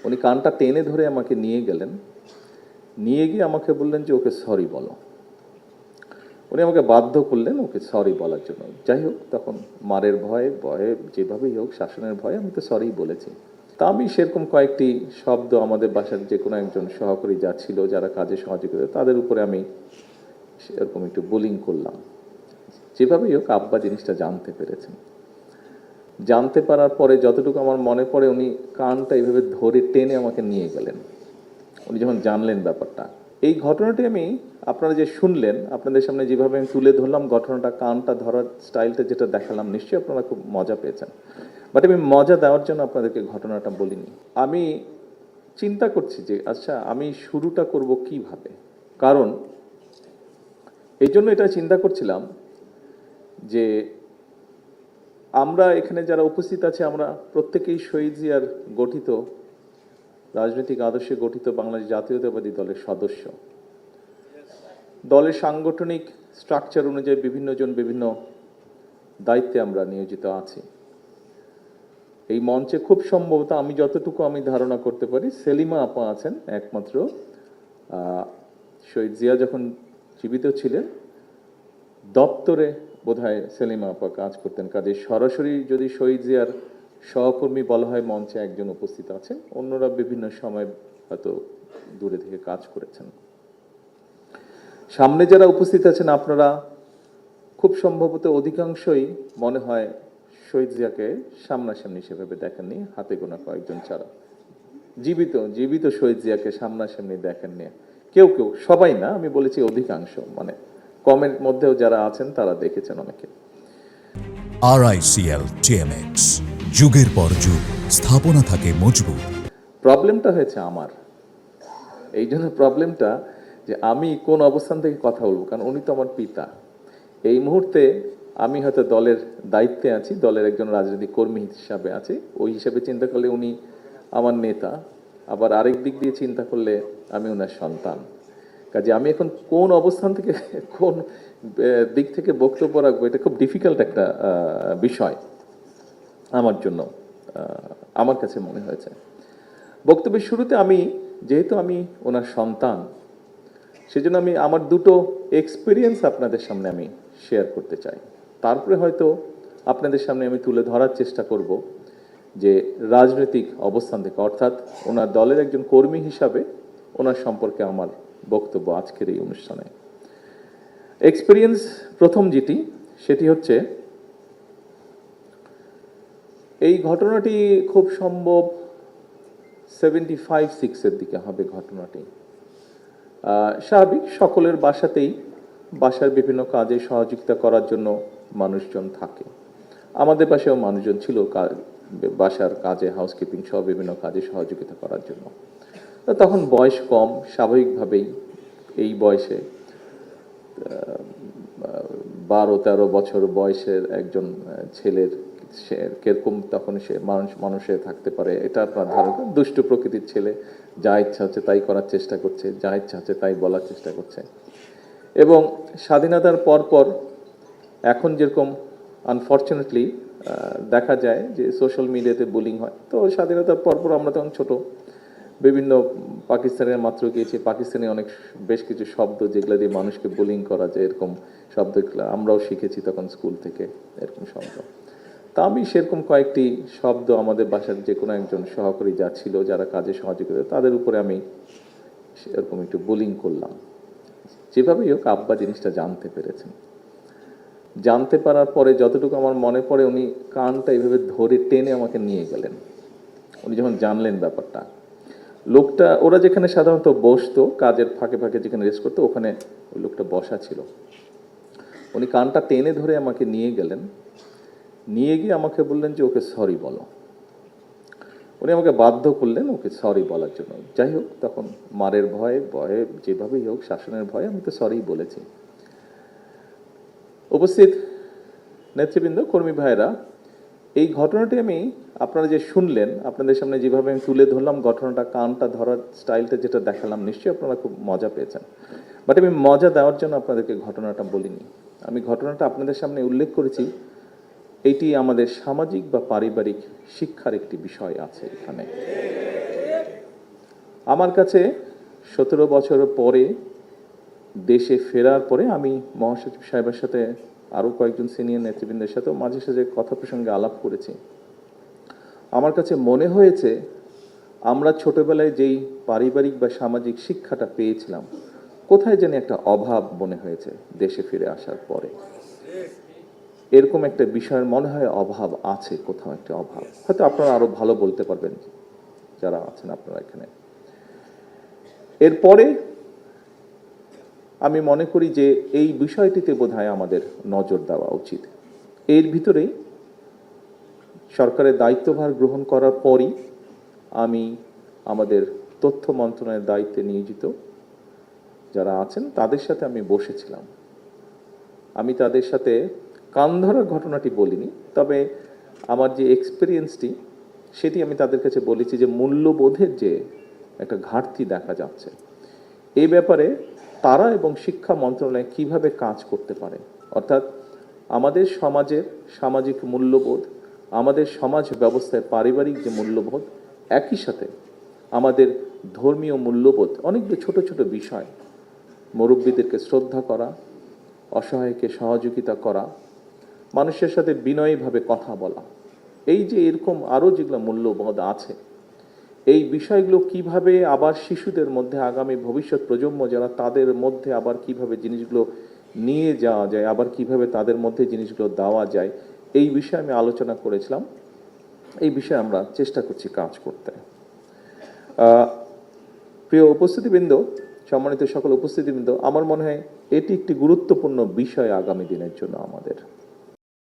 উনি কানটা টেনে ধরে আমাকে নিয়ে গেলেন, নিয়ে গিয়ে আমাকে বললেন যে ওকে সরি বলো। উনি আমাকে বাধ্য করলেন ওকে সরি বলার জন্য। যাই হোক, তখন মারের ভয়ে ভয়ে যেভাবেই হোক শাসনের ভয়ে আমি তো সরি বলেছি। তা আমি সেরকম কয়েকটি শব্দ আমাদের বাসার যে কোনো একজন সহকারী যা ছিল, যারা কাজে সহযোগিতা, তাদের উপরে আমি সেরকম একটু বুলিং করলাম। যেভাবেই হোক আব্বা জিনিসটা জানতে পেরেছেন। জানতে পারার পরে যতটুকু আমার মনে পড়ে, উনি কানটা এইভাবে ধরে টেনে আমাকে নিয়ে গেলেন উনি যখন জানলেন ব্যাপারটা। এই ঘটনাটি আমি আপনারা যে শুনলেন, আপনাদের সামনে যেভাবে আমি তুলে ধরলাম ঘটনাটা, কানটা ধরার স্টাইলটা যেটা দেখালাম, নিশ্চয়ই আপনারা খুব মজা পেয়েছেন। বাট আমি মজা দেওয়ার জন্য আপনাদেরকে ঘটনাটা বলিনি। আমি চিন্তা করছি যে আচ্ছা আমি শুরুটা করব কিভাবে। কারণ এই জন্য এটা চিন্তা করছিলাম যে আমরা এখানে যারা উপস্থিত আছে, আমরা প্রত্যেকেই শহীদ জিয়ার গঠিত রাজনৈতিক আদর্শে গঠিত বাংলাদেশ জাতীয়তাবাদী দলের সদস্য। দলের সাংগঠনিক স্ট্রাকচার অনুযায়ী বিভিন্ন জন বিভিন্ন দায়িত্বে আমরা নিয়োজিত আছি। এই মঞ্চে খুব সম্ভবত আমি যতটুকু ধারণা করতে পারি, সেলিমা আপা আছেন একমাত্র। শহীদ জিয়া যখন জীবিত ছিলেন দপ্তরে বোধহয় সেলিমা আপা কাজ করতেন। কাজে সরাসরি যদি শহীদ জিয়ার সহকর্মী বলা হয়, মঞ্চে একজন উপস্থিত আছেন, অন্যরা বিভিন্ন সময় হয়তো দূরে থেকে কাজ করেছেন। সামনে যারা উপস্থিত আছেন আপনারা খুব সম্ভবত অধিকাংশই মনে হয় শহীদ জিয়াকে সামনাসামনি সেভাবে দেখেননি, হাতে গোনা কয়েকজন ছাড়া। জীবিত শহীদ জিয়াকে সামনাসামনি দেখেননি কেউ কেউ, সবাই না, আমি বলেছি অধিকাংশ, মানে কমেন্ট মধ্যেও যারা আছেন তারা দেখেছেন অনেকে। RICL TMX, যুগের পর যুগ স্থাপনা থাকে মজবুত। প্রবলেমটা হয়েছে আমার, এই জন্য প্রবলেমটা যে আমি কোন অবস্থান থেকে কথা বলবো, কারণ উনি তো আমার পিতা। এই মুহূর্তে আমি হয়তো দলের দায়িত্বে আছি, দলের একজন রাজনৈতিক কর্মী হিসাবে আছি, ওই হিসাবে চিন্তা করলে উনি আমার নেতা, আবার আরেক দিক দিয়ে চিন্তা করলে আমি ওনার সন্তান। কাজে আমি এখন কোন অবস্থান থেকে কোন দিক থেকে বক্তব্য রাখবো, এটা খুব ডিফিকাল্ট একটা বিষয় আমার জন্য, আমার কাছে মনে হয়েছে। বক্তব্যের শুরুতে যেহেতু আমি ওনার সন্তান, সেজন্য আমি আমার দুটো এক্সপিরিয়েন্স আপনাদের সামনে আমি শেয়ার করতে চাই। তারপরে হয়তো আপনাদের সামনে আমি তুলে ধরার চেষ্টা করব যে রাজনৈতিক অবস্থান থেকে, অর্থাৎ ওনার দলের একজন কর্মী হিসাবে ওনার সম্পর্কে আমার বক্তব্য আজকের এই অনুষ্ঠানে। এক্সপিরিয়েন্স প্রথম যেটি, সেটি হচ্ছে এই ঘটনাটি খুব সম্ভব 75-6 দিকে হবে ঘটনাটি। স্বাভাবিক, সকলের বাসার বিভিন্ন কাজে সহযোগিতা করার জন্য মানুষজন থাকে। আমাদের বাসায়ও মানুষজন ছিল বাসার কাজে, হাউসকিপিং সহ বিভিন্ন কাজে সহযোগিতা করার জন্য। তখন বয়স কম, স্বাভাবিকভাবেই এই বয়সে 12-13 বছর বয়সের একজন ছেলের সে কিরকম তখন সে মানুষে থাকতে পারে, এটা আপনার ধারণা। দুষ্ট প্রকৃতির ছেলে, যা ইচ্ছা হচ্ছে তাই করার চেষ্টা করছে, যা ইচ্ছা হচ্ছে তাই বলার চেষ্টা করছে। এবং স্বাধীনতার পরপর এখন যেরকম আনফর্চুনেটলি দেখা যায় যে সোশ্যাল মিডিয়াতে বুলিং হয়, তো স্বাধীনতার পরপর আমরা তখন ছোট, বিভিন্ন পাকিস্তানের মাত্র গিয়েছি, পাকিস্তানি বেশ কিছু শব্দ যেগুলো দিয়ে মানুষকে বুলিং করা যায়, এরকম শব্দগুলো আমরাও শিখেছি তখন স্কুল থেকে, এরকম শব্দ। তা আমি সেরকম কয়েকটি শব্দ আমাদের বাসার যে কোনো একজন সহকারী যা ছিল, যারা কাজে সহযোগিতা, তাদের উপরে আমি সেরকম একটু বুলিং করলাম। যেভাবেই হোক আব্বা জিনিসটা জানতে পেরেছেন। জানতে পারার পরে যতটুকু আমার মনে পড়ে, উনি কানটা এইভাবে ধরে টেনে আমাকে নিয়ে গেলেন উনি যখন জানলেন ব্যাপারটা। ওরা যেখানে সাধারণত বসতো, কাজের ফাঁকে ফাঁকে যেখানে রেস্ট করতো, ওখানে ওই লোকটা বসা ছিল। উনি কানটা টেনে ধরে আমাকে নিয়ে গেলেন, নিয়ে গিয়ে আমাকে বললেন যে ওকে সরি বলো। উনি আমাকে বাধ্য করলেন ওকে সরি বলার জন্য। যাই হোক, তখন মারের ভয়ে ভয়ে যেভাবেই হোক শাসনের ভয়ে আমি তো সরি বলেছি। উপস্থিত নেতৃবৃন্দ, কর্মী ভাইরা, এই ঘটনাটি আপনারা যে শুনলেন, আপনাদের সামনে যেভাবে আমি তুলে ধরলাম ঘটনাটা, কানটা ধরার স্টাইলটা যেটা দেখালাম, নিশ্চয়ই আপনারা খুব মজা পেয়েছেন। বাট আমি মজা দেওয়ার জন্য আপনাদেরকে ঘটনাটা বলিনি। আমি ঘটনাটা আপনাদের সামনে উল্লেখ করেছি, এইটি আমাদের সামাজিক বা পারিবারিক শিক্ষার একটি বিষয় আছে এখানে। আমার কাছে 17 বছর পরে দেশে ফেরার পরে আমি মহাসচিব সাহেবের সাথে আরও কয়েকজন সিনিয়র নেতৃবৃন্দের সাথেও মাঝে সাঝে কথা প্রসঙ্গে আলাপ করেছি। আমার কাছে মনে হয়েছে আমরা ছোটবেলায় যেই পারিবারিক বা সামাজিক শিক্ষাটা পেয়েছিলাম কোথায় যেন একটা অভাব মনে হয়েছে দেশে ফিরে আসার পরে। এরকম একটা বিষয়ের মনে হয় অভাব আছে, কোথাও একটা অভাব। হয়তো আপনারা আরো ভালো বলতে পারবেন যারা আছেন আপনারা এখানে। এরপরে আমি মনে করি যে এই বিষয়টিতে বোধহয় আমাদের নজর দেওয়া উচিত। এর ভিতরেই সরকারের দায়িত্বভার গ্রহণ করার পরই আমি আমাদের তথ্য মন্ত্রণালয়ের দায়িত্বে নিয়োজিত যারা আছেন তাদের সাথে আমি বসেছিলাম। আমি তাদের সাথে কান ধরার ঘটনাটি বলিনি, তবে আমার যে এক্সপিরিয়েন্সটি সেটি আমি তাদের কাছে বলেছি যে মূল্যবোধের যে একটা ঘাটতি দেখা যাচ্ছে এই ব্যাপারে তারা এবং শিক্ষা মন্ত্রণালয় কিভাবে কাজ করতে পারে। অর্থাৎ আমাদের সমাজের সামাজিক মূল্যবোধ, আমাদের সমাজ ব্যবস্থায় পারিবারিক যে মূল্যবোধ, একই সাথে আমাদের ধর্মীয় মূল্যবোধ, অনেকগুলো ছোট ছোট বিষয়, মুরব্বীদেরকে শ্রদ্ধা করা, অসহায়কে সহযোগিতা করা, মানুষের সাথে বিনয়ীভাবে কথা বলা, এই যে এরকম আরও যেগুলো মূল্যবোধ আছে এই বিষয়গুলো কিভাবে আবার শিশুদের মধ্যে, আগামী ভবিষ্যৎ প্রজন্ম যারা, তাদের মধ্যে আবার কিভাবে জিনিসগুলো নিয়ে যাওয়া যায়, আবার কিভাবে তাদের মধ্যে জিনিসগুলো দেওয়া যায়, এই বিষয়ে আমি আলোচনা করেছিলাম। এই বিষয়ে আমরা চেষ্টা করছি কাজ করতে। প্রিয় উপস্থিতিবৃন্দ, সম্মানিত সকল উপস্থিতিবৃন্দ, আমার মনে হয় এটি একটি গুরুত্বপূর্ণ বিষয় আগামী দিনের জন্য আমাদের।